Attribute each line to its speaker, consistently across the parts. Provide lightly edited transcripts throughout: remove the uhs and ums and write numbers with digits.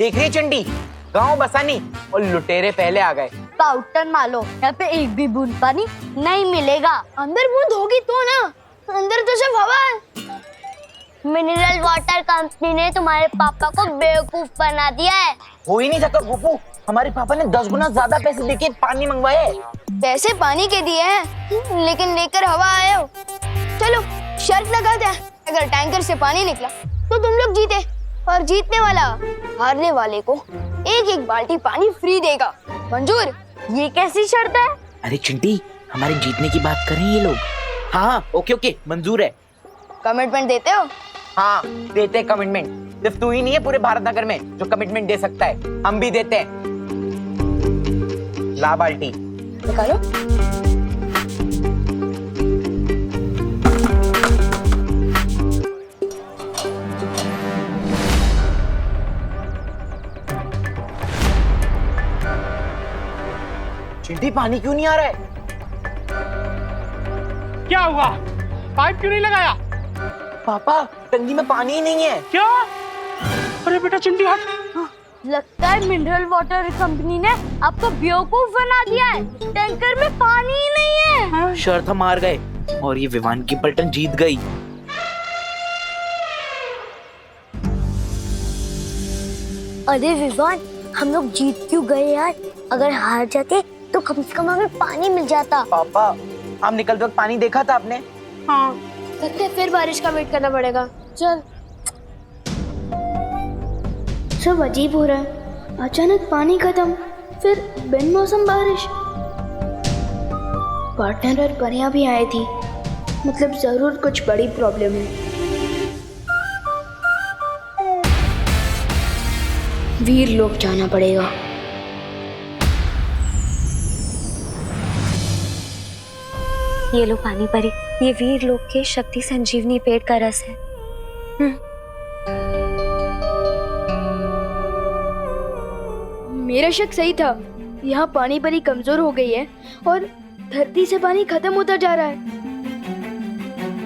Speaker 1: देख रही है चंडी, गांव बसा नहीं और लुटेरे पहले आ गए।
Speaker 2: पाउडर मारो, यहाँ पे एक भी बूंद पानी नहीं मिलेगा।
Speaker 3: अंदर बूंद होगी तो ना, अंदर तो सिर्फ हवा है।
Speaker 2: मिनरल वाटर कंपनी ने तुम्हारे पापा को बेवकूफ बना दिया है।
Speaker 1: हो ही नहीं सकता गुप्पू, हमारे पापा ने 10 गुना ज्यादा पैसे देके पानी मंगवाए।
Speaker 3: पैसे पानी के दिए हैं, लेकिन लेकर हवा आए हो। चलो शर्त लगाते हैं, अगर टैंकर से पानी निकला तो तुम लोग जीते, और जीतने वाला हारने वाले को एक एक बाल्टी पानी फ्री देगा। मंजूर?
Speaker 2: ये कैसी शर्त है?
Speaker 1: अरे चिंटी, हमारे जीतने की बात कर रहे हैं ये लोग। हाँ ओके ओके, मंजूर है।
Speaker 3: कमिटमेंट देते हो?
Speaker 1: हाँ देते हैं कमिटमेंट। सिर्फ तू ही नहीं है पूरे भारत नगर में जो कमिटमेंट दे सकता है, हम भी देते हैं। ला बाल्टी
Speaker 3: निकालो।
Speaker 1: चिंटी पानी क्यों नहीं आ रहा है?
Speaker 4: क्या हुआ? पाइप क्यों नहीं लगाया?
Speaker 1: पापा टंकी में पानी ही नहीं है।
Speaker 4: क्या? अरे बेटा चिंटी हट।
Speaker 2: लगता है मिनरल वाटर कंपनी ने आपको बेवकूफ बना दिया है। टैंकर में पानी ही नहीं है।
Speaker 1: शर्त हम हार गए और ये विवान की पलटन जीत गई।
Speaker 2: अरे विवान, हम लोग जीत क्यों गए यार? अगर हार जाते तो कम से कम हमें पानी मिल जाता।
Speaker 1: पापा हम निकलते वक्त पानी देखा था आपने?
Speaker 4: हाँ।
Speaker 3: लगता है फिर बारिश का वेट करना पड़ेगा। चल। सब अजीब हो रहा है, अचानक पानी खत्म, फिर बिन मौसम बारिश। पार्टनर और परियां भी आई थी, मतलब जरूर कुछ बड़ी प्रॉब्लम है। वीर लोग जाना पड़ेगा।
Speaker 2: ये लो पानी परी, ये वीर लोक के शक्ति संजीवनी पेड़ का रस है।
Speaker 3: मेरा शक सही था, यहाँ पानी परी कमजोर हो गई है और धरती से पानी खत्म होता जा रहा है।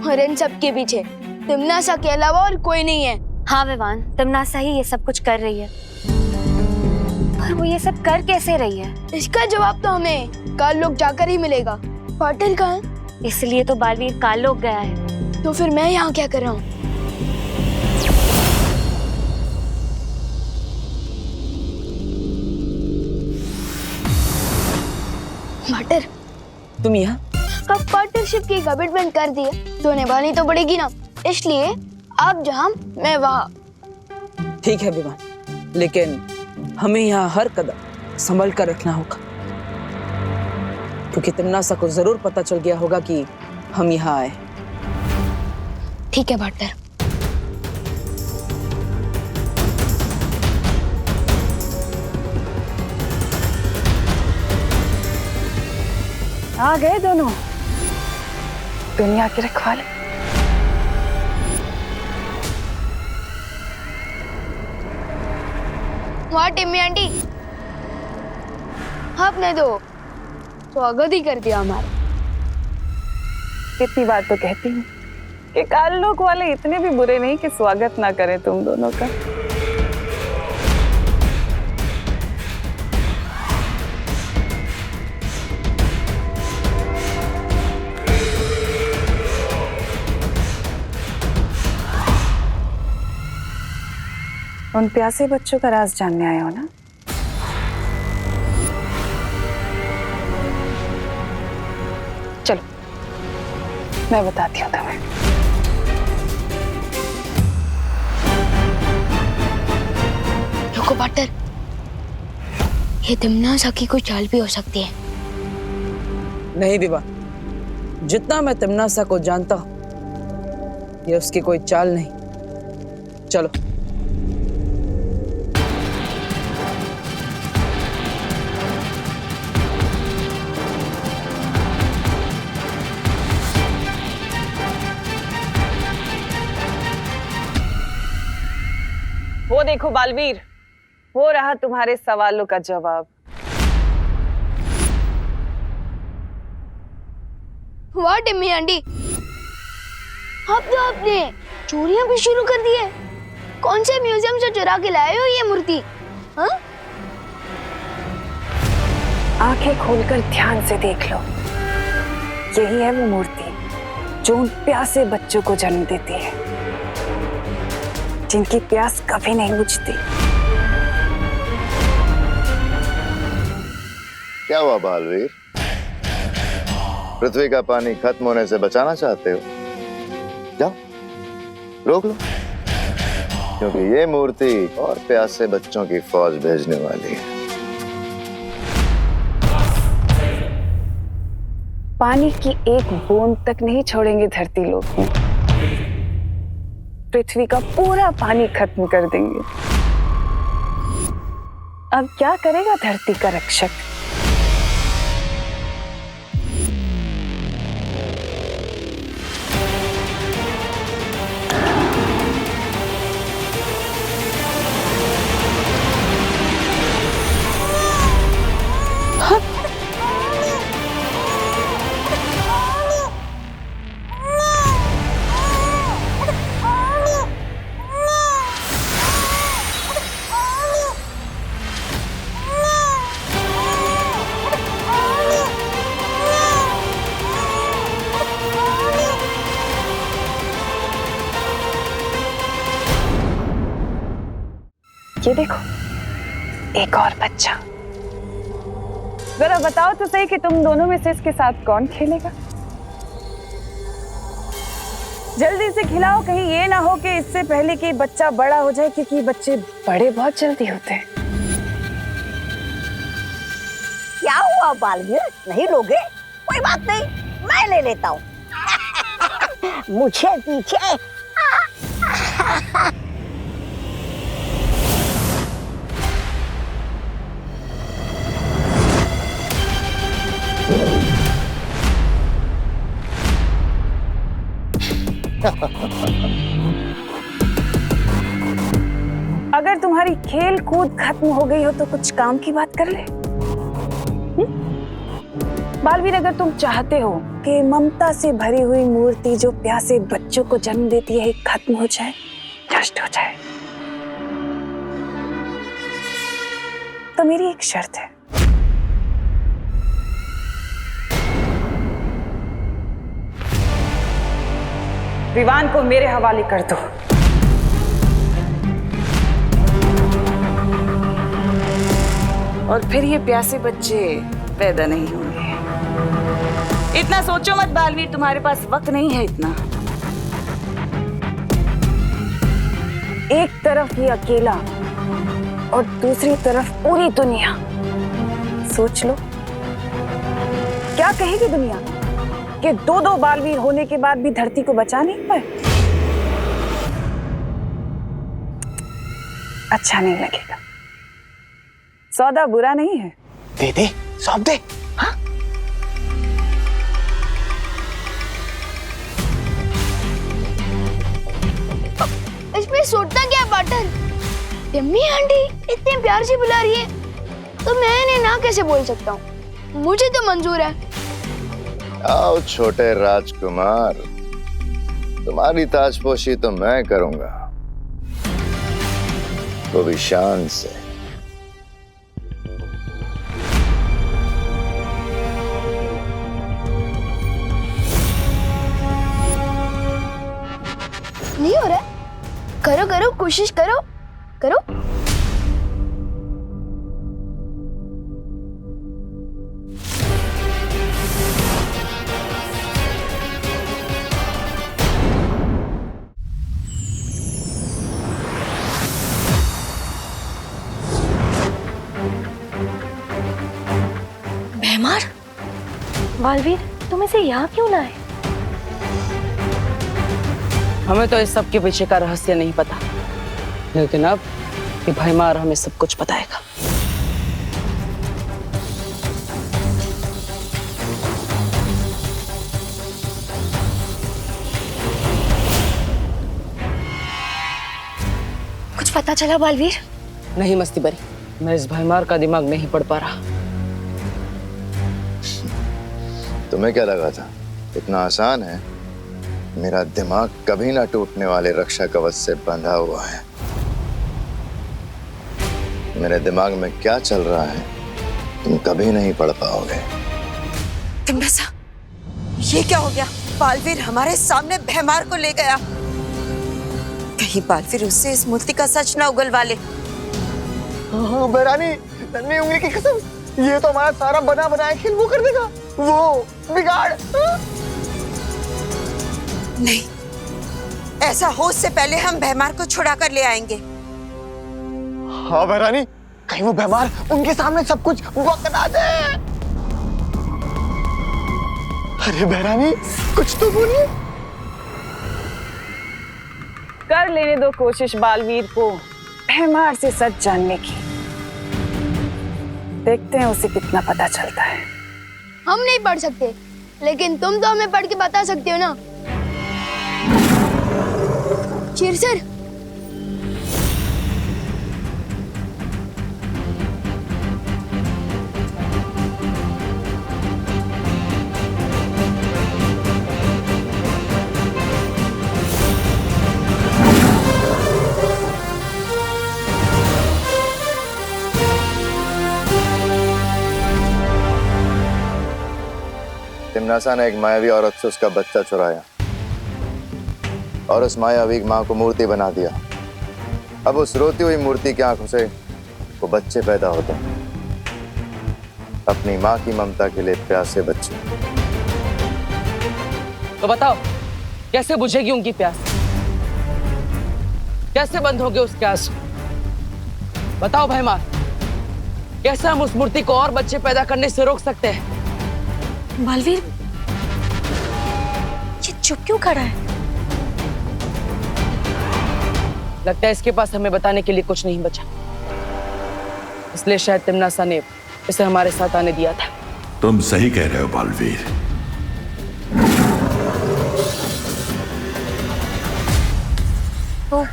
Speaker 3: और इन सब के पीछे तिमनासा के अलावा और कोई नहीं है।
Speaker 2: हाँ विवान, तिमनासा ही ये सब कुछ कर रही है। पर वो ये सब कर कैसे रही है?
Speaker 3: इसका जवाब तो हमें काल लोग जाकर ही मिलेगा। पार्टनर कहाँ है?
Speaker 2: इसलिए तो बालवीर काल लोक गया है।
Speaker 3: तो फिर मैं यहाँ क्या कर रहा हूँ? पार्टनर,
Speaker 1: तुम यहाँ?
Speaker 3: अब पार्टनरशिप की कमिटमेंट कर दी है तो निभानी तो पड़ेगी ना, इसलिए आप जहाँ मैं वहाँ।
Speaker 5: ठीक है विवान, लेकिन हमें यहाँ हर कदम संभल कर रखना होगा, क्योंकि तिमनासा को जरूर पता चल गया होगा कि हम यहाँ आए।
Speaker 3: ठीक है पार्टनर।
Speaker 5: आ गए दोनों दुनिया के रखवाले।
Speaker 3: वहाँ टिम्मी आंटी, आपने तो स्वागत ही कर दिया हमारा।
Speaker 5: इतनी बात तो कहती हूँ कि काल लोक वाले इतने भी बुरे नहीं कि स्वागत ना करें तुम दोनों का। उन प्यासे बच्चों का राज जानने आए हो ना? चलो मैं बताती हूँ तुम्हें।
Speaker 3: रुको पार्टनर, ये तिमनासा की कोई चाल भी हो सकती है।
Speaker 5: नहीं विवान, जितना मैं तिमनासा को जानता हूँ ये उसकी कोई चाल नहीं। चलो। वो देखो बालवीर, वो रहा तुम्हारे सवालों का जवाब।
Speaker 3: वाह टिम्मी आंटी, अब तो आपने चोरियां भी शुरू कर दी है। कौन से म्यूजियम से चुरा के लाए हो ये मूर्ति? हाँ?
Speaker 6: आंखें खोलकर ध्यान से देख लो। यही है वो मूर्ति जो उन प्यासे बच्चों को जन्म देती है, जिनकी प्यास कभी नहीं बुझती।
Speaker 7: क्या हुआ बालवीर? पृथ्वी का पानी खत्म होने से बचाना चाहते हो? जाओ रोक लो, क्योंकि ये मूर्ति और प्यासे बच्चों की फौज भेजने वाली है।
Speaker 6: पानी की एक बूंद तक नहीं छोड़ेंगे धरती लोक में। पृथ्वी का पूरा पानी खत्म कर देंगे। अब क्या करेगा धरती का रक्षक? ये देखो, एक और बच्चा। जरा बताओ तो सही कि तुम दोनों में से इसके साथ कौन खेलेगा? जल्दी से खिलाओ, कहीं ये ना हो कि इससे पहले कि बच्चा बड़ा हो जाए, क्योंकि बच्चे बड़े बहुत जल्दी होते हैं।
Speaker 8: क्या हुआ बालवीर, नहीं लोगे? कोई बात नहीं, मैं ले लेता हूँ। मुझे पीछे।
Speaker 6: अगर तुम्हारी खेल कूद खत्म हो गई हो तो कुछ काम की बात कर ले। बालवीर, अगर तुम चाहते हो कि ममता से भरी हुई मूर्ति जो प्यासे बच्चों को जन्म देती है खत्म हो जाए, नष्ट हो जाए, तो मेरी एक शर्त है। विवान को मेरे हवाले कर दो। और फिर ये प्यासे बच्चे पैदा नहीं होंगे। इतना सोचो मत बालवीर, तुम्हारे पास वक्त नहीं है इतना। एक तरफ ये अकेला और दूसरी तरफ पूरी दुनिया। सोच लो, क्या कहेगी दुनिया कि दो बालवीर होने के बाद भी धरती को बचा नहीं पाए? अच्छा नहीं लगेगा। सौदा बुरा नहीं है।
Speaker 1: दे दे, सौंप दे। हाँ?
Speaker 3: इसमें सोचता क्या पाटन? टिम्मी आंटी इतने प्यार से बुला रही है तो मैं इन्हें ना कैसे बोल सकता हूँ? मुझे तो मंजूर है।
Speaker 7: आओ छोटे राजकुमार, तुम्हारी ताजपोशी तो मैं करूंगा, वो भी शान से।
Speaker 3: नहीं हो रहा? करो करो, कोशिश करो करो।
Speaker 2: बेमार, बालवीर तुम इसे यहाँ क्यों लाए?
Speaker 5: हमें तो इस सब के पीछे का रहस्य नहीं पता, लेकिन अब ये भैमार हमें सब कुछ बताएगा।
Speaker 2: कुछ पता चला बालवीर?
Speaker 5: नहीं मस्ती बरी, मैं इस भैमार का दिमाग नहीं पढ़ पा रहा।
Speaker 7: तुम्हें क्या लगा था इतना आसान है? मेरा दिमाग कभी ना टूटने वाले रक्षा कवच से बंधा हुआ है। मेरे दिमाग में क्या चल रहा है तुम कभी नहीं पढ़ पाओगे।
Speaker 9: तिम्नासा, ये क्या हो गया? बालवीर हमारे सामने भैमार को ले गया। कहीं बालवीर उससे इस मूर्ति का सच ना उगलवा ले।
Speaker 10: बहरानी, नन्ही उंगली की कसम, ये तो हमारा सारा बना बनाया खेल वो कर देगा, वो बिगाड़।
Speaker 9: नहीं, ऐसा हो उससे पहले हम भैमार को छुड़ा कर ले आएंगे।
Speaker 10: हाँ बहरानी, कहीं वो भैमार उनके सामने सब कुछ बकना दे। अरे बहरानी, कुछ तो बोलिए।
Speaker 6: कर लेने दो कोशिश बालवीर को भैमार से सच जानने की। देखते हैं उसे कितना पता चलता है।
Speaker 3: हम नहीं पढ़ सकते, लेकिन तुम तो हमें पढ़ के बता सकते हो ना। शेर सर,
Speaker 7: तिम्नासा ने एक मायावी औरत से उसका बच्चा चुराया और उस मायावी माँ को मूर्ति बना दिया। अब उस रोती हुई मूर्ति की आंखों से वो बच्चे पैदा होते हैं, अपनी माँ की ममता के लिए प्यासे बच्चे।
Speaker 5: तो बताओ, कैसे बुझेगी उनकी प्यास? कैसे बंद होंगे उसके आंसू? बताओ भैमार, कैसे हम उस मूर्ति को और बच्चे पैदा करने से रोक सकते हैं?
Speaker 9: बालवीर, ये चुप क्यों खड़ा है?
Speaker 5: लगता है इसके पास हमें बताने के लिए कुछ नहीं बचा, इसलिए शायद तिम्नासा ने इसे हमारे साथ आने दिया था।
Speaker 11: तुम सही कह रहे हो बालवीर।
Speaker 2: तो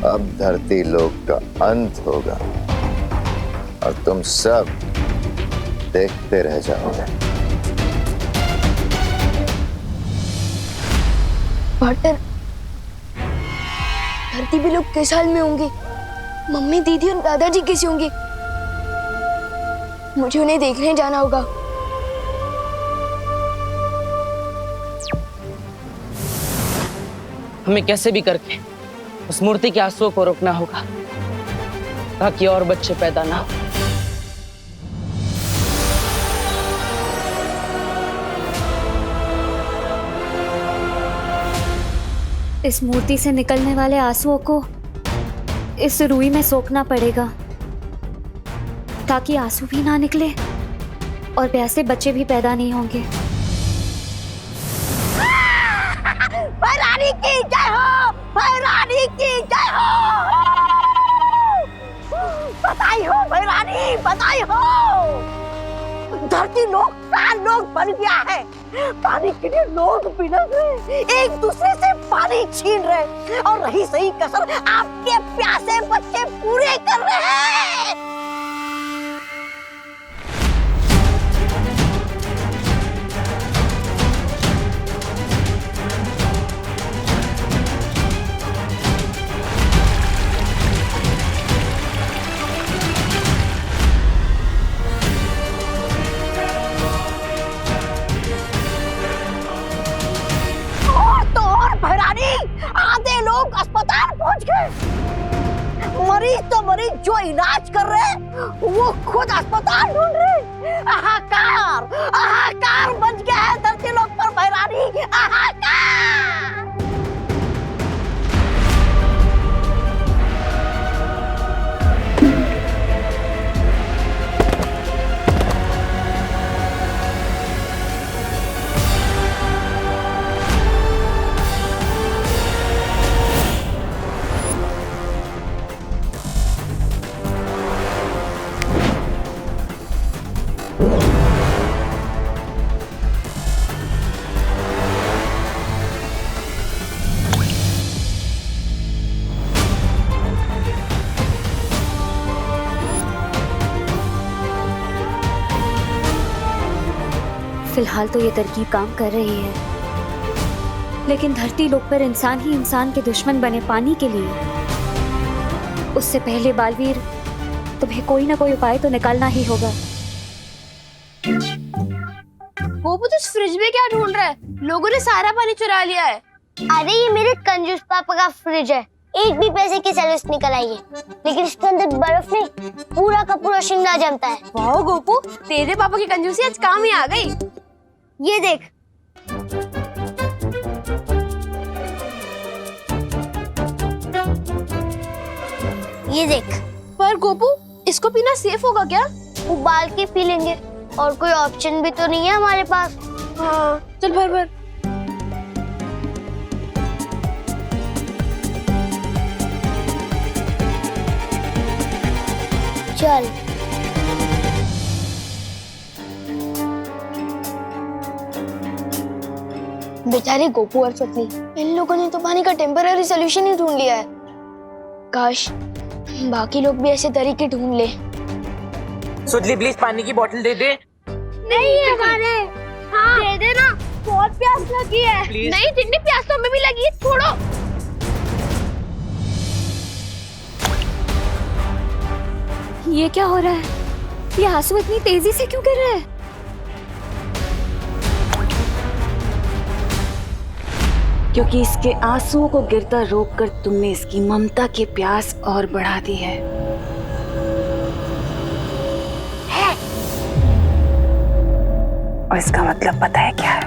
Speaker 7: अब धरती लोक का अंत होगा और तुम सब देखते रह जाओगे।
Speaker 3: पार्टनर, धरती भी लोग किस हाल में होंगे? मम्मी, दीदी और दादाजी कैसे होंगे? मुझे उन्हें देखने जाना होगा।
Speaker 5: हमें कैसे भी करके उस मूर्ति के आंसुओं को रोकना होगा ताकि और बच्चे पैदा ना हो।
Speaker 12: इस मूर्ति से निकलने वाले आंसुओं को इस रुई में सोखना पड़ेगा ताकि आंसू भी ना निकले और प्यासे बच्चे भी पैदा नहीं होंगे।
Speaker 8: भैरानी की जय हो, भैरानी की जय हो। बधाई हो भैरानी, बधाई हो। धरती लोग प्राण लोग बन गया है। पानी के लिए लोग बिलख रहे, एक दूसरे से पानी छीन रहे और रही सही कसर आपके प्यासे बच्चे पूरे कर रहे हैं। आधे लोग अस्पताल पहुंच गए। मरीज तो मरीज जो इलाज कर रहे वो खुद अस्पताल ढूंढ रहे। हाहाकार, हाहाकार बच गया है धरती लोग पर भैरानी, हाहाकार।
Speaker 12: फिलहाल तो ये तरकीब काम कर रही है, लेकिन धरती लोक पर इंसान ही इंसान के दुश्मन बने पानी के लिए उससे पहले बालवीर, तुम्हें कोई ना कोई उपाय तो निकालना ही होगा।
Speaker 3: गोपू तो फ्रिज में क्या ढूंढ रहा है? लोगों ने सारा पानी चुरा लिया है।
Speaker 2: अरे ये मेरे कंजूस पापा का फ्रिज है, एक भी पैसे की सर्विस निकल आई है, लेकिन इसके अंदर बर्फ नहीं, पूरा का पूरा शिमला जमता है।
Speaker 3: वाह गोपू, तेरे पापा की कंजूसी आज काम ही आ गई।
Speaker 2: ये देख, ये देख।
Speaker 3: पर गोपू, इसको पीना सेफ होगा क्या?
Speaker 2: उबाल के पी लेंगे, और कोई ऑप्शन भी तो नहीं है हमारे पास।
Speaker 3: हाँ, चल भर भर।
Speaker 2: चल।
Speaker 3: बेचारे गोपू और सुतली, इन लोगों ने तो पानी का टेम्पररी सोल्यूशन ही ढूंढ लिया है। काश बाकी लोग भी ऐसे तरीके ढूंढ ले।
Speaker 1: सुतली प्लीज पानी की बोतल दे दे।
Speaker 2: नहीं है हमारे। हाँ दे देना, बहुत प्यास लगी है।
Speaker 1: प्लीज।
Speaker 3: नहीं जितनी प्यास तो हमें भी लगी है, छोड़ो।
Speaker 12: ये क्या हो रहा है? ये आंसू इतनी तेजी से क्यों गिर रहे हैं?
Speaker 6: क्योंकि इसके आंसुओं को गिरता रोककर तुमने इसकी ममता की प्यास और बढ़ा दी है। और इसका मतलब पता है क्या है?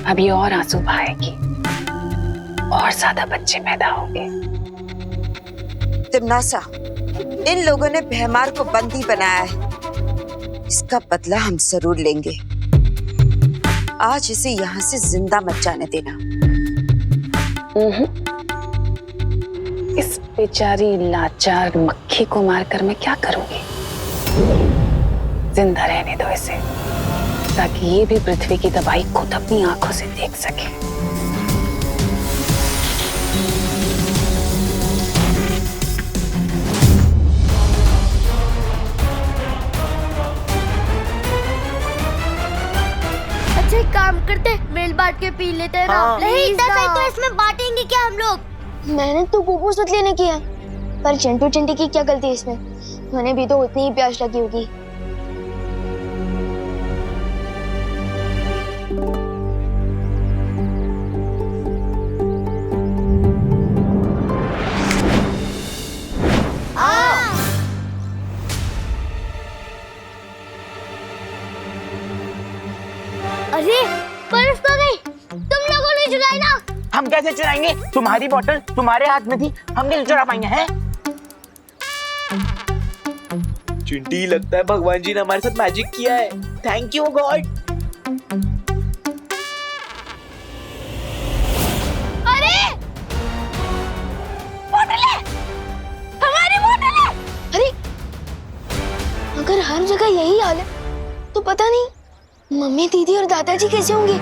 Speaker 6: अभी और आंसू बहाएगी, और ज्यादा बच्चे पैदा होंगे।
Speaker 9: तिमनासा, इन लोगों ने भैमार को बंदी बनाया है, इसका बदला हम जरूर लेंगे। आज इसे यहाँ से जिंदा मत जाने देना।
Speaker 6: इस बेचारी लाचार मक्खी को मारकर मैं क्या करूंगी? जिंदा रहने दो इसे, ताकि ये भी पृथ्वी की तबाही खुद अपनी आंखों से देख सके।
Speaker 2: अच्छा एक काम करते, मिल बांट के पी लेते हैं ना।
Speaker 1: हाँ।
Speaker 2: नहीं इतना सही तो इसमें बांटेंगे क्या हम लोग?
Speaker 3: मैंने तो गोपू सुतली ने किया, पर चिंटू चिंटी की क्या गलती है इसमें? उन्हें भी तो उतनी ही प्यास लगी होगी।
Speaker 2: अरे बर्फ तो गई, तुम लोगों ने चुराई ना।
Speaker 1: हम कैसे चुराएंगे? तुम्हारी बोतल तुम्हारे हाथ में थी, हम कैसे चुरा पाएंगे? हैं? चिंटी, लगता है भगवान जी ने हमारे साथ मैजिक किया है। Thank you God.
Speaker 3: अरे बोतलें, हमारी बोतलें। अरे अगर हर जगह यही हाल है तो पता नहीं मम्मी, दीदी और दादाजी कैसे होंगे?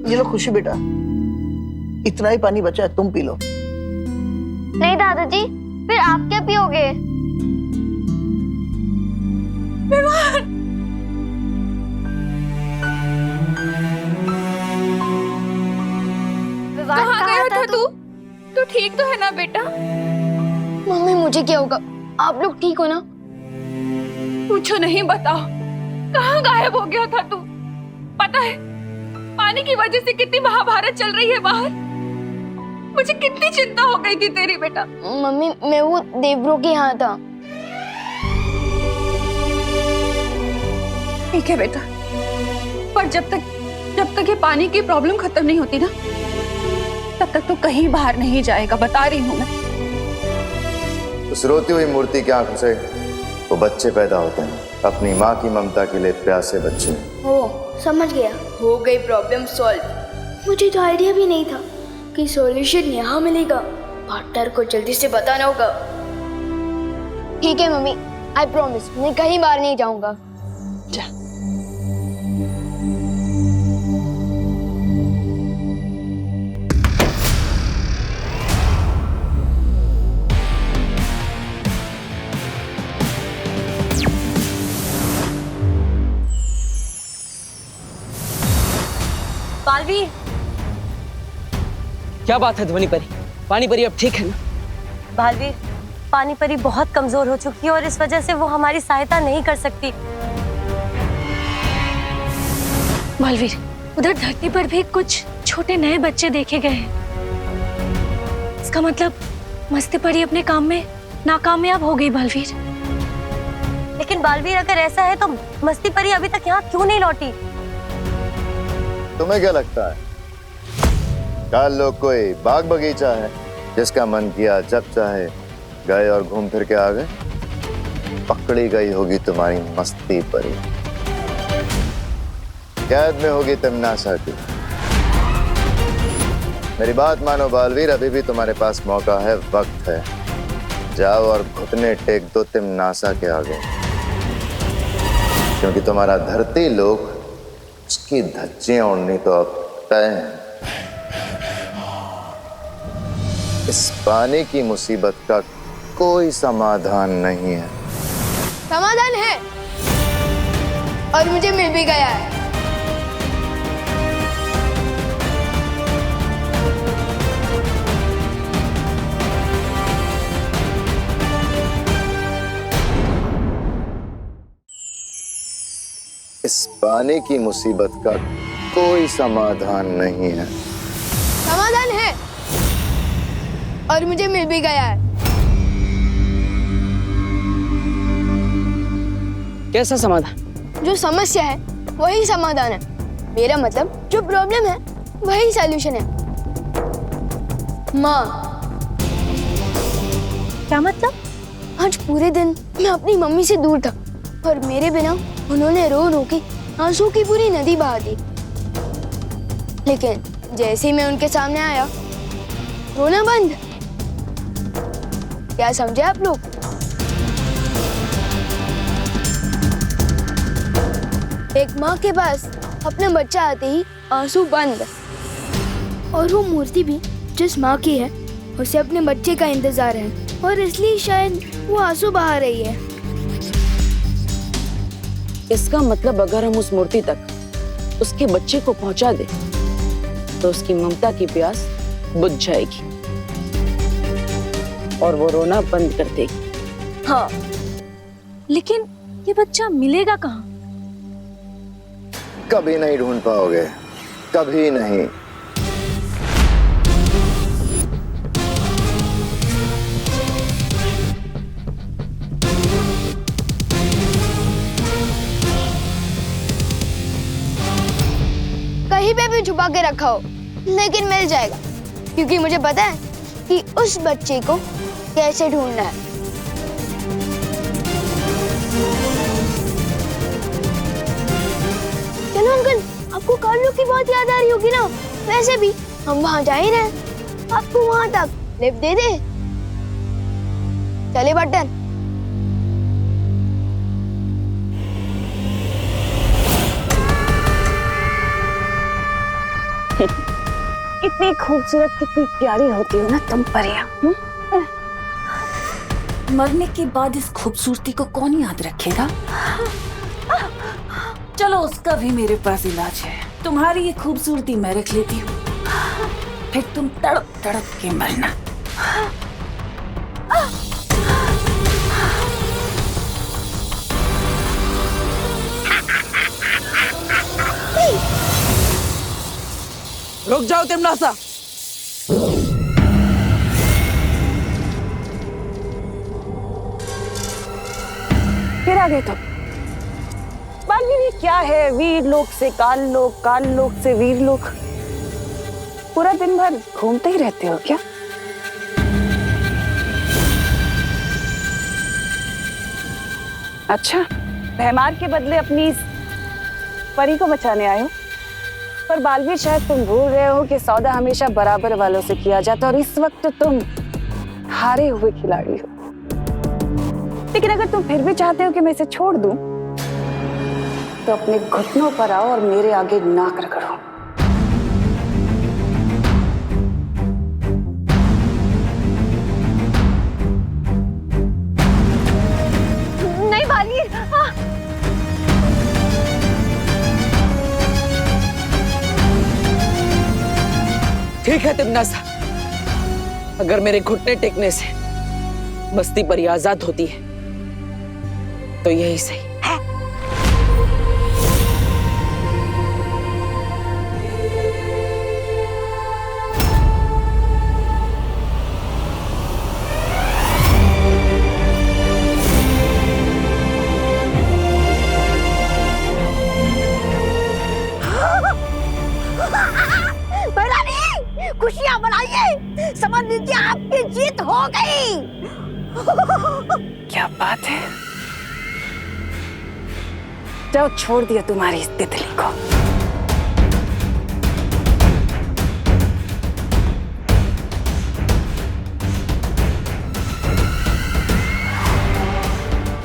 Speaker 10: ये लो खुशी बेटा, इतना ही पानी बचा है, तुम पी लो।
Speaker 2: नहीं दादाजी, फिर आप क्या पियोगे?
Speaker 12: कहाँ गया था तू? तू ठीक तो है ना बेटा?
Speaker 3: मम्मी मुझे क्या होगा? आप लोग ठीक हो ना?
Speaker 12: पूछो नहीं, बताओ कहाँ गायब हो गया था तू? पता है पानी की वजह से कितनी महाभारत चल रही है बाहर। मुझे कितनी चिंता हो गई थी तेरी बेटा।
Speaker 3: मम्मी मैं वो देवब्रो के यहाँ था।
Speaker 6: ठीक है बेटा, पर जब तक ये पानी की प्रॉब्लम खत्म नहीं होती ना, तब तक तो कहीं बाहर नहीं जाएगा, बता रही हूँ मैं।
Speaker 7: उस रोती हुई मूर्ति की आंखों से वो बच्चे पैदा होते हैं, अपनी माँ की ममता के लिए प्यासे बच्चे।
Speaker 3: ओ समझ गया, हो गई प्रॉब्लम सॉल्व। मुझे तो आइडिया भी नहीं था कि सॉल्यूशन यहाँ मिलेगा। पार्टनर को जल्दी से बताना होगा। ठीक है मम्मी, आई प्रॉमिस मैं कहीं बाहर नहीं जाऊंगा।
Speaker 6: जा।
Speaker 8: बालवीर,
Speaker 5: क्या बात है ध्वनि परी? पानी परी अब ठीक है ना?
Speaker 8: बालवीर, पानी परी बहुत कमजोर हो चुकी है और इस वजह से वो हमारी सहायता नहीं कर सकती।
Speaker 12: बालवीर, उधर धरती पर भी कुछ छोटे नए बच्चे देखे गए हैं। इसका मतलब मस्ती परी अपने काम में नाकामयाब हो गई। बालवीर,
Speaker 8: लेकिन बालवीर अगर ऐसा है तो मस्ती परी अभी तक यहाँ क्यों नहीं लौटी?
Speaker 7: तुम्हें क्या लगता है काल लोग कोई बाग बगीचा है जिसका मन किया जब चाहे गए और घूम फिर के आ गए? पकड़ी गई होगी तुम्हारी मस्ती परी, कैद में होगी तिमनासा की। मेरी बात मानो बालवीर, अभी भी तुम्हारे पास मौका है, वक्त है। जाओ और घुटने टेक दो तिमनासा के आगे, क्योंकि तुम्हारा धरती लोक उसकी धज्जियां उड़नी तो अब तय है। इस पानी की मुसीबत का कोई समाधान नहीं है।
Speaker 3: समाधान है और मुझे मिल भी गया है।
Speaker 7: इस पानी की मुसीबत का कोई समाधान नहीं है।
Speaker 3: समाधान है और मुझे मिल भी गया है।
Speaker 5: कैसा समाधान?
Speaker 3: जो समस्या है वही समाधान है। मेरा मतलब जो प्रॉब्लम है वही सॉल्यूशन है। माँ,
Speaker 8: क्या मतलब?
Speaker 3: आज पूरे दिन मैं अपनी मम्मी से दूर था और मेरे बिना उन्होंने रो रो के आंसू की पूरी नदी बहा दी। लेकिन जैसे ही मैं उनके सामने आया, रोना बंद। क्या समझे आप लोग? एक माँ के पास अपना बच्चा आते ही आंसू बंद। और वो मूर्ति भी जिस माँ की है उसे अपने बच्चे का इंतजार है और इसलिए शायद वो आंसू बहा रही है।
Speaker 5: इसका मतलब अगर हम उस मूर्ति तक उसके बच्चे को पहुंचा दे तो उसकी ममता की प्यास बुझ जाएगी और वो रोना बंद कर देगी।
Speaker 12: हाँ, लेकिन ये बच्चा मिलेगा कहाँ?
Speaker 7: कभी नहीं ढूंढ पाओगे, कभी नहीं।
Speaker 3: कहीं पे भी छुपा के रखा हो, लेकिन मिल जाएगा, क्योंकि मुझे पता है कि उस बच्चे को कैसे ढूंढना है। चलो अंकल, आपको कार्लो की बहुत याद आ रही होगी ना? वैसे भी हम वहां जा ही रहे, आपको वहां तक लिफ्ट दे दे। चले बटन।
Speaker 6: कितनी खूबसूरत, कितनी प्यारी होती हो ना तुम परियां।
Speaker 13: मरने के बाद इस खूबसूरती को कौन याद रखेगा? चलो, उसका भी मेरे पास इलाज है। तुम्हारी ये खूबसूरती मैं रख लेती हूँ, फिर तुम तड़प तड़प के मरना।
Speaker 5: रुक जाओ तिमनासा।
Speaker 6: फिर आ गए तुम। बालवीर, ये क्या है? वीर लोक से काल लोक, काल लोक से वीर लोक। पूरा दिन भर घूमते ही रहते हो क्या? अच्छा, भैमार के बदले अपनी इस परी को बचाने आए हो? पर बालवीर, शायद तुम भूल रहे हो कि सौदा हमेशा बराबर वालों से किया जाता है और इस वक्त तुम हारे हुए खिलाड़ी हो। लेकिन अगर तुम फिर भी चाहते हो कि मैं इसे छोड़ दूं, तो अपने घुटनों पर आओ और मेरे आगे नाक रगड़ो।
Speaker 8: नहीं बालवीर,
Speaker 5: ठीक है तिमनासा, अगर मेरे घुटने टेकने से मस्ती परी आजाद होती है तो यही सही।
Speaker 8: महारानी खुशियां मनाइए, समझ लीजिए आपकी जीत हो गई।
Speaker 6: क्या बात है, जाओ छोड़ दिया तुम्हारी इस तितली को।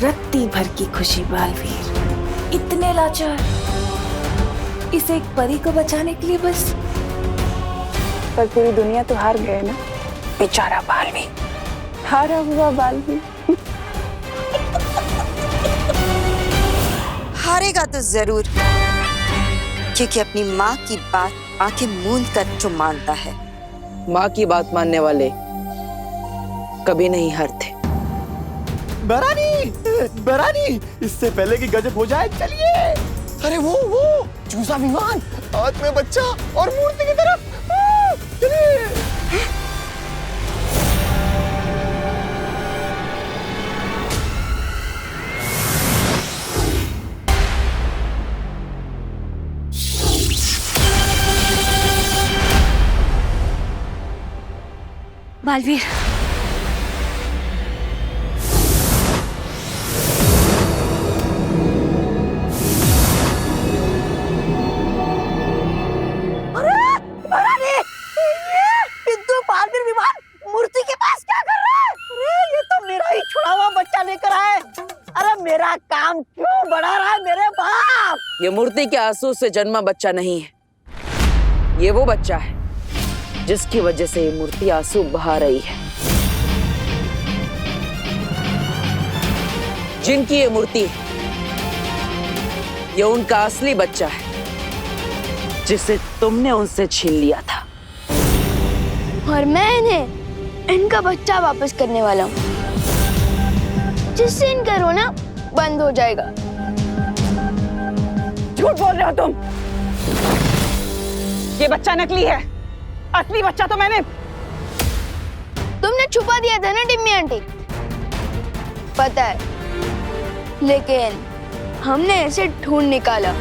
Speaker 13: रत्ती भर की खुशी बालवीर, इतने लाचार, इस एक परी को बचाने के लिए बस।
Speaker 6: पर पूरी दुनिया तो हार गए ना, बेचारा बालवीर, हारा हुआ बालवीर।
Speaker 9: हारेगा तो जरूर, क्योंकि अपनी माँ की बात आंखें मूंद कर जो मानता है।
Speaker 5: माँ की बात मानने वाले कभी नहीं हारते।
Speaker 10: बरानी, बरानी, इससे पहले कि गजब हो जाए चलिए। अरे वो चूसा विमान, हाथ में बच्चा और मूर्ति की तरफ चलिए।
Speaker 12: बालवीर,
Speaker 8: मूर्ति के पास क्या कर रहा है? अरे ये तो मेरा ही छुड़ा हुआ बच्चा लेकर आए। अरे मेरा काम क्यों बढ़ा रहा है मेरे बाप?
Speaker 5: ये मूर्ति के आंसू से जन्मा बच्चा नहीं है, ये वो बच्चा है जिसकी वजह से ये मूर्ति आंसू बहा रही है। जिनकी ये मूर्ति है, ये उनका असली बच्चा है जिसे तुमने उनसे छीन लिया था।
Speaker 3: और मैं इन्हें इनका बच्चा वापस करने वाला हूँ, जिससे इनका रोना बंद हो जाएगा।
Speaker 6: झूठ बोल रहे हो तुम, ये बच्चा नकली है, असली बच्चा तो मैंने।
Speaker 3: तुमने छुपा दिया था ना टिम्मी आंटी, पता है, लेकिन हमने इसे ढूंढ निकाला।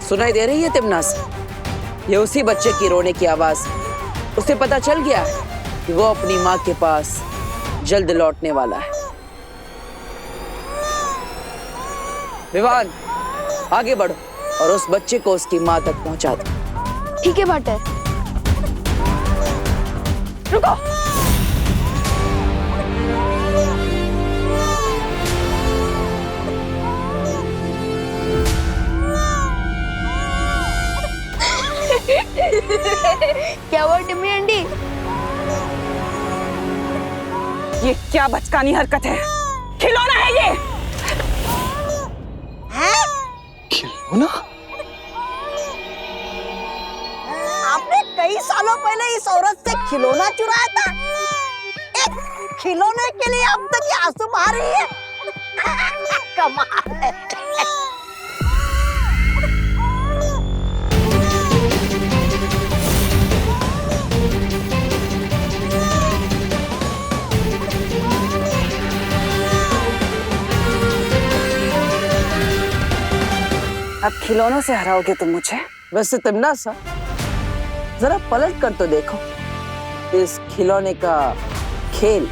Speaker 5: सुनाई दे रही है तिमनासा? ये उसी बच्चे की रोने की आवाज। उसे पता चल गया है कि वो अपनी माँ के पास जल्द लौटने वाला है। विवान, आगे बढ़ो और उस बच्चे को उसकी माँ तक पहुंचा दो।
Speaker 3: ठीक है भाटर।
Speaker 6: रुको,
Speaker 3: क्या हुआ टिम्मी आंटी?
Speaker 6: ये क्या बचकानी हरकत है? खिलौना है ये।
Speaker 10: खिलौना?
Speaker 8: आपने कई सालों पहले इस औरत से खिलौना चुराया था। एक खिलौने के लिए अब तक ये आंसू बहा रही है। कमाल है।
Speaker 6: अब खिलौनों से हराओगे तुम मुझे?
Speaker 5: वैसे तिमनासा, जरा पलट कर तो देखो इस खिलौने का खेल।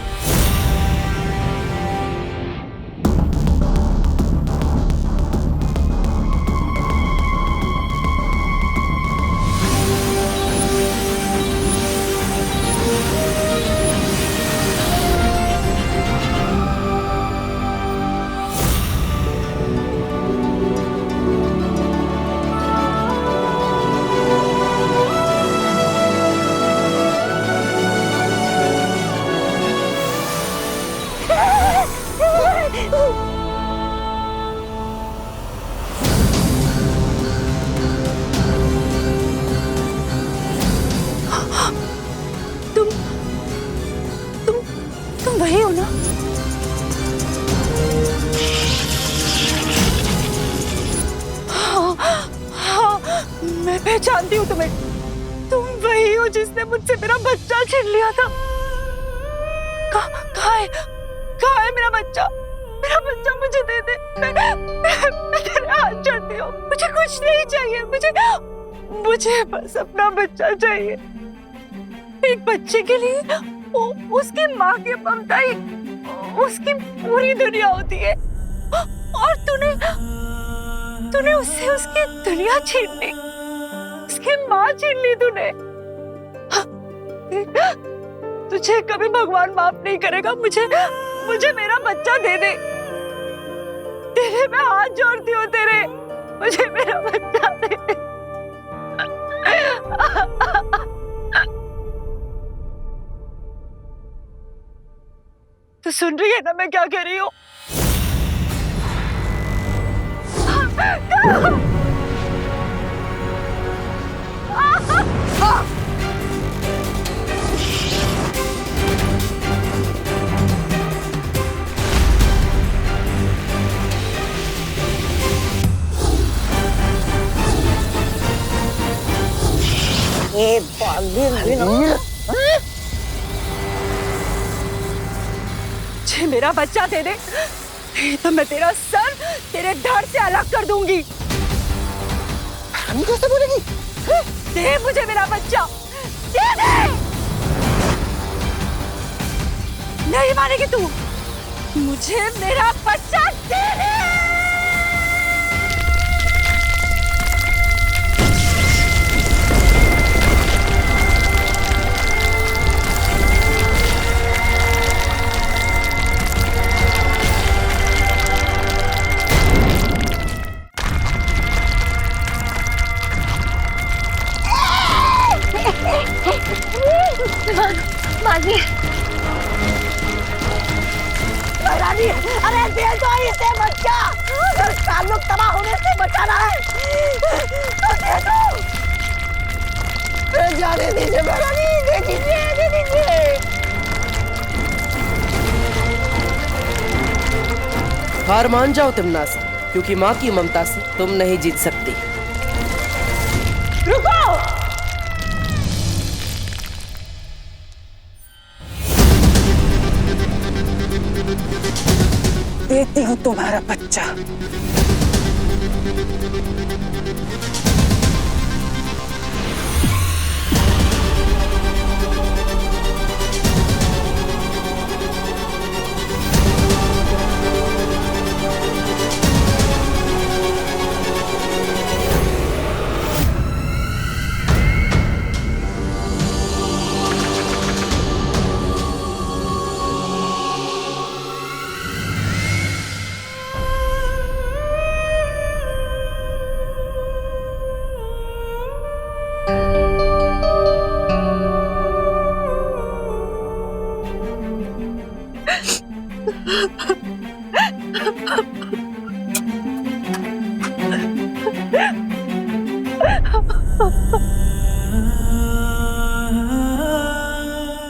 Speaker 6: वही हो ना? हाँ, मैं पहचानती हूँ तुम्हें। तुम वही हो जिसने मुझसे मेरा बच्चा छीन लिया था। कहाँ है मेरा बच्चा? मेरा बच्चा मुझे दे दे। मैं तेरे हाथ जोड़ती हूँ। मुझे कुछ नहीं चाहिए। मुझे बस अपना बच्चा चाहिए। एक बच्चे के लिए उसकी माँ की ममता ही उसकी पूरी दुनिया होती है। और तूने उससे उसकी दुनिया छीन ली, उसकी माँ छीन ली तूने। तुझे कभी भगवान माफ नहीं करेगा। मुझे मेरा बच्चा दे दे। तेरे मैं हाथ जोड़ती हूँ तेरे। मुझे मेरा बच्चा दे दे। तू सुन रही है ना मैं क्या कह रही हूँ?
Speaker 8: ये बालवीर
Speaker 6: मुझे मेरा बच्चा दे दे, नहीं तो मैं तेरा सर तेरे धड़ से अलग कर दूंगी।
Speaker 10: हम कैसे बोलेगी?
Speaker 6: दे मुझे मेरा बच्चा, दे दे। नहीं मानेगी तू? मुझे मेरा बच्चा दे दे।
Speaker 8: महारानी, अरे दे दो इसे बच्चा। अगर ताल्लुक तबाह होने से बचाना है तो दे दो। जाने दीजिए महारानी, दे दीजिए।
Speaker 5: हार मान जाओ तिम्नासा, क्योंकि माँ की ममता से तुम नहीं जीत सकती।
Speaker 8: रुको।
Speaker 6: देती हूँ तुम्हारा बच्चा।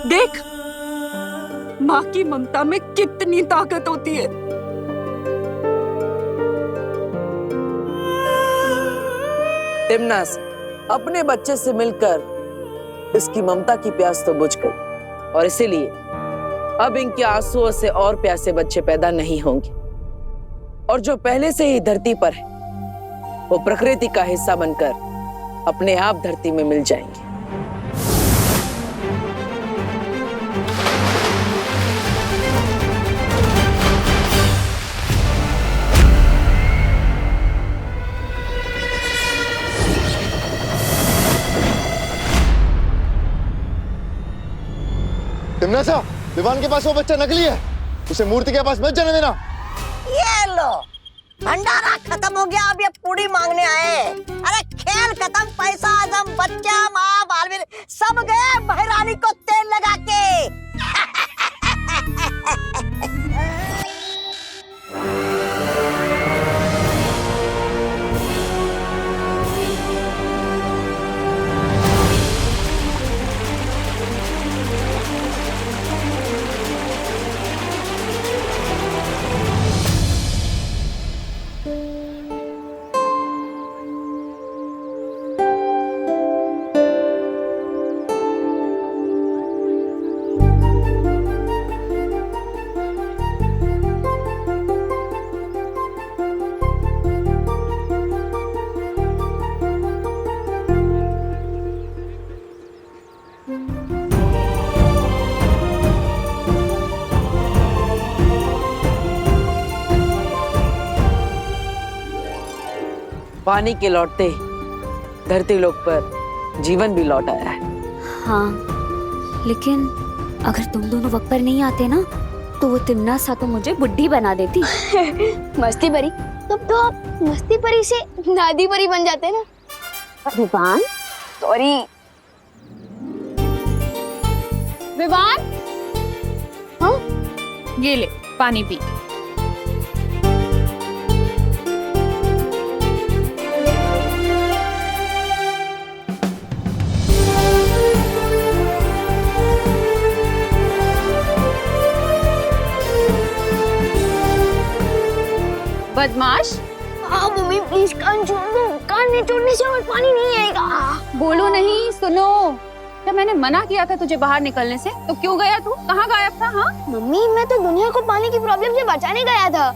Speaker 6: देख, माँ की ममता में कितनी ताकत होती है।
Speaker 5: तिम्नास, अपने बच्चे से मिलकर इसकी ममता की प्यास तो बुझ गई, और इसीलिए अब इनके आंसुओं से और प्यासे बच्चे पैदा नहीं होंगे। और जो पहले से ही धरती पर है, वो प्रकृति का हिस्सा बनकर अपने आप धरती में मिल जाएंगे।
Speaker 10: तिम्नासा, दीवान के पास वो बच्चा नकली है, उसे मूर्ति के पास मत जाने देना।
Speaker 8: ये लो, भंडारा खत्म हो गया, अब ये पूरी मांगने आए। अरे खेल खत्म, पैसा आदम, बच्चा, माँ, बालवीर सब गए महारानी को तेल लगा के।
Speaker 5: पानी के लौटते ही धरती लोक पर जीवन भी लौट आया है।
Speaker 14: हाँ, लेकिन अगर तुम दोनों वक्त पर नहीं आते ना तो वो तिमना सा तो मुझे बुढ़ी बना देती।
Speaker 3: मस्ती परी, तब तो आप मस्ती परी से दादी परी बन जाते ना। विवान, सॉरी। विवान, हाँ?
Speaker 12: ये ले पानी पी। बदमाश।
Speaker 2: हाँ मम्मी प्लीज कान छोड़ दो, कान नहीं छोड़ने से और पानी नहीं आएगा।
Speaker 12: बोलो नहीं, सुनो। जब मैंने मना किया था तुझे बाहर निकलने से तो क्यों गया तू? कहाँ गायब था? हाँ
Speaker 2: मम्मी मैं तो दुनिया को पानी की प्रॉब्लम से बचाने गया था।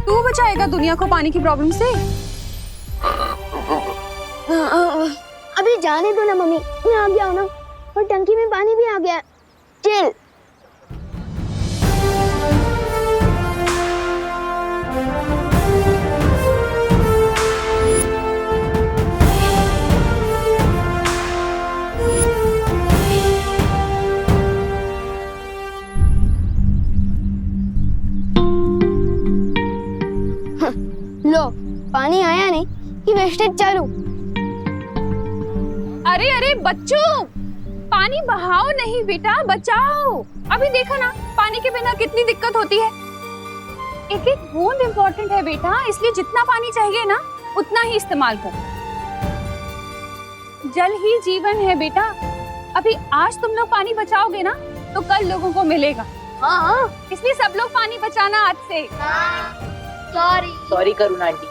Speaker 12: तू बचाएगा दुनिया को पानी की प्रॉब्लम से?
Speaker 2: अभी जाने दो ना मम्मी, मैं आ गया हूँ ना और टंकी में पानी भी आ गया। चिल।
Speaker 3: लो, पानी आया नहीं कि वेस्टेज चालू।
Speaker 12: अरे अरे बच्चों, पानी बहाओ नहीं बेटा, बचाओ। अभी देखा ना पानी के बिना कितनी दिक्कत होती है। एक एक बूंद इम्पोर्टेंट है बेटा, इसलिए जितना पानी चाहिए ना उतना ही इस्तेमाल करो। जल ही जीवन है बेटा। अभी आज तुम लोग पानी बचाओगे ना तो कल लोगों को मिलेगा। हाँ, इसलिए सब लोग पानी बचाना आज से।
Speaker 3: सॉरी।
Speaker 1: सॉरी करुणा आंटी।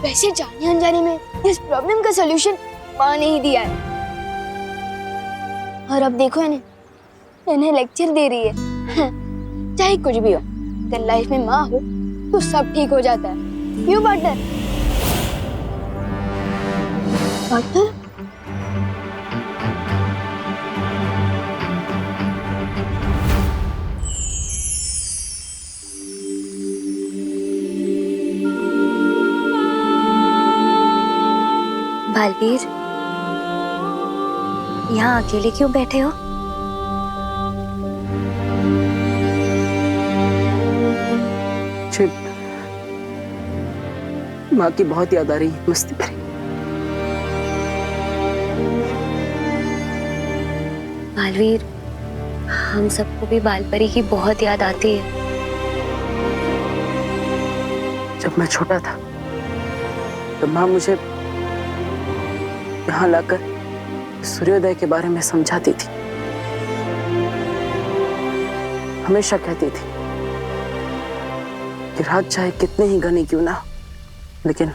Speaker 3: वैसे जाने अनजाने में इस प्रॉब्लम का सलूशन पानी ही दिया है। और अब देखो इन्हें लेक्चर दे रही है। चाहे कुछ भी हो, अगर लाइफ में माँ हो तो सब ठीक हो जाता है। क्यों पार्टनर? पार्टनर?
Speaker 14: बालवीर, यहाँ अकेले क्यों बैठे हो?
Speaker 5: माँ की बहुत याद आ रही है मस्ती परी।
Speaker 14: बालवीर, हम सबको भी बालपरी की बहुत याद आती है।
Speaker 5: जब मैं छोटा था तो माँ मुझे यहाँ लाकर सूर्योदय के बारे में समझाती थी। हमेशा कहती थी कि रात चाहे कितने ही घनी क्यों ना, लेकिन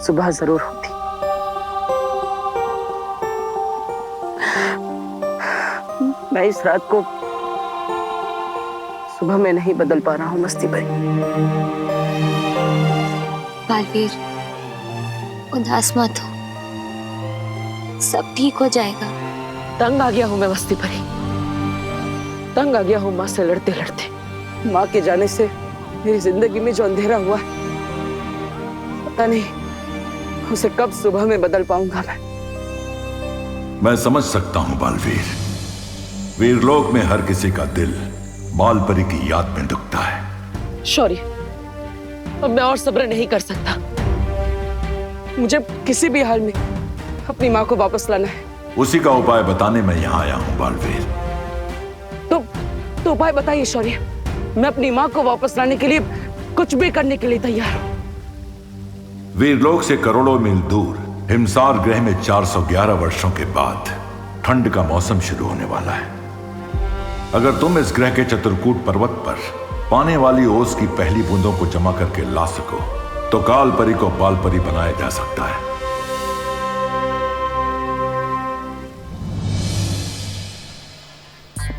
Speaker 5: सुबह जरूर होती। मैं इस रात को सुबह में नहीं बदल पा रहा हूँ मस्ती परी।
Speaker 14: बालवीर, उदास मत हो, सब ठीक हो जाएगा।
Speaker 5: तंग आ गया हूँ मैं मस्ती परी, तंग आ गया हूँ माँ से लड़ते लड़ते। माँ के जाने से मेरी जिंदगी में जो अंधेरा हुआ है, पता नहीं उसे कब सुबह में बदल पाऊंगा
Speaker 11: मैं समझ सकता हूँ बालवीर। वीरलोक में हर किसी का दिल बालपरी की याद में दुखता है।
Speaker 5: शौर्य, अब मैं और सब्र नहीं कर सकता। मुझे किसी भी हाल में अपनी माँ को वापस लाना है।
Speaker 11: उसी का उपाय बताने मैं यहाँ आया हूँ बालवीर।
Speaker 5: तो उपाय बताइए शौर्य। मैं अपनी माँ को वापस लाने के लिए कुछ भी करने के लिए तैयार हूँ।
Speaker 11: वीरलोक से करोड़ों मील दूर हिमसार ग्रह में 411 वर्षों के बाद ठंड का मौसम शुरू होने वाला है। अगर तुम इस ग्रह के चित्रकूट पर्वत पर पाने वाली ओस की पहली बूंदों को जमा करके ला सको तो काल परी को बाल परी बनाया जा सकता है।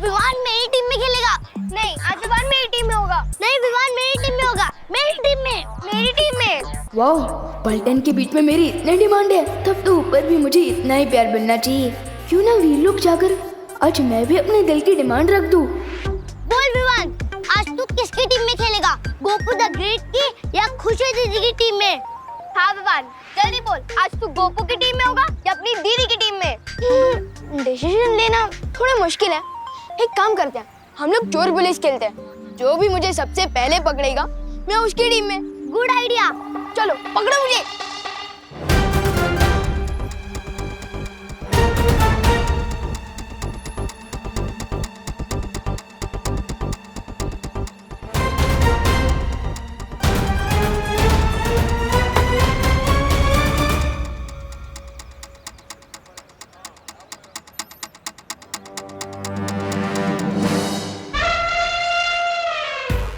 Speaker 2: विवान मेरी टीम में खेलेगा। नहीं, आज विवान मेरी टीम में होगा। नहीं, विवान मेरी टीम में होगा। मेरी टीम में। मेरी टीम में।
Speaker 3: वाह, पलटन के बीच में मेरी इतनी डिमांड है, तब तो ऊपर भी मुझे इतना ही प्यार मिलना चाहिए। क्यों ना वीर लोग जाकर आज मैं भी अपने दिल की डिमांड रख दूं।
Speaker 2: बोल विवान, आज तू किसकी टीम में खेलेगा? गोपू द ग्रेट की या खुशी दीदी की टीम में? हाँ विवान, जल्दी बोल, आज तू गोपू की टीम में होगा या अपनी दीदी की टीम में?
Speaker 3: डिसीजन लेना थोड़ा मुश्किल है। एक काम करते हैं, हम लोग चोर पुलिस खेलते हैं। जो भी मुझे सबसे पहले पकड़ेगा मैं उसकी टीम में।
Speaker 2: Good idea.
Speaker 3: चलो पकड़ो मुझे।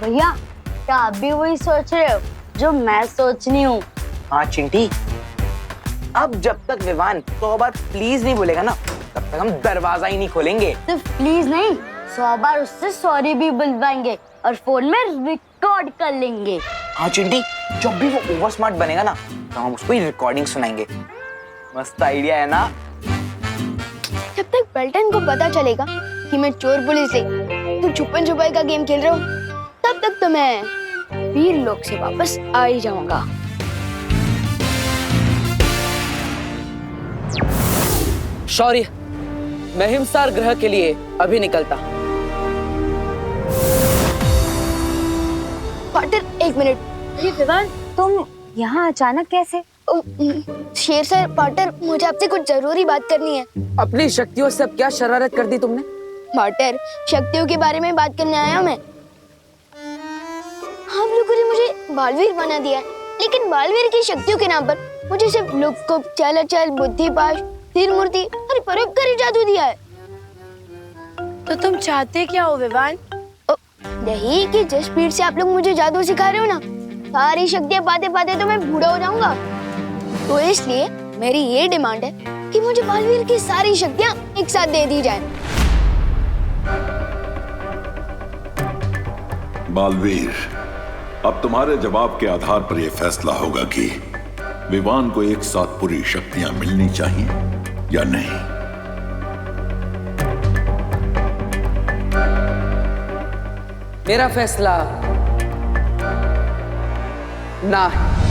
Speaker 2: भैया, क्या आप भी वही सोच रहे हो जो मैं सोचनी हूँ?
Speaker 1: हाँ चिंटी, अब जब तक विवान 100 बार प्लीज नहीं बोलेगा ना, तब तक हम दरवाजा ही नहीं खोलेंगे।
Speaker 2: सिर्फ प्लीज नहीं, 100 बार उससे सॉरी भी बुलवाएंगे और फोन में रिकॉर्ड कर लेंगे।
Speaker 1: हाँ चिंटी, जब भी वो ओवर स्मार्ट बनेगा ना, तो हम उसको ही रिकॉर्डिंग सुनाएंगे। मस्त आइडिया है ना?
Speaker 3: जब तक पलटन को पता चलेगा कि मैं चोर पुलिस नहीं, तुम छुपन छुपाई का गेम खेल रहे हो, तब तक तो मैं वीर लोक से वापस आ ही जाऊंगा।
Speaker 5: शौर्य, मैं हिमसार ग्रह के लिए अभी निकलता।
Speaker 3: पार्टनर, एक मिनट।
Speaker 14: अरे विवान, तुम यहाँ अचानक कैसे?
Speaker 3: शेर सर, पार्टनर, मुझे आपसे कुछ जरूरी बात करनी है।
Speaker 5: अपनी शक्तियों से अब क्या शरारत कर दी तुमने?
Speaker 3: पार्टनर, शक्तियों के बारे में बात करने आया मैं। आप लोगों ने मुझे बालवीर बना दिया है, लेकिन बालवीर की शक्तियों के नाम पर मुझे सिर्फ लुक-कुप, चल-चल, बुद्धिपाश, तीर मूर्ति और परोपकारी जादू दिया है।
Speaker 2: तो तुम चाहते क्या हो विवान?
Speaker 3: यही कि जिस स्पीड से आप लोग मुझे जादू सिखा रहे हो ना, सारी शक्तियाँ पाते पाते तो मैं बूढ़ा हो जाऊंगा। तो इसलिए मेरी ये डिमांड है कि मुझे बालवीर की सारी शक्तियाँ एक साथ दे दी जाए।
Speaker 11: बालवीर, अब तुम्हारे जवाब के आधार पर यह फैसला होगा कि विवान को एक साथ पूरी शक्तियां मिलनी चाहिए या नहीं।
Speaker 5: मेरा फैसला ना है।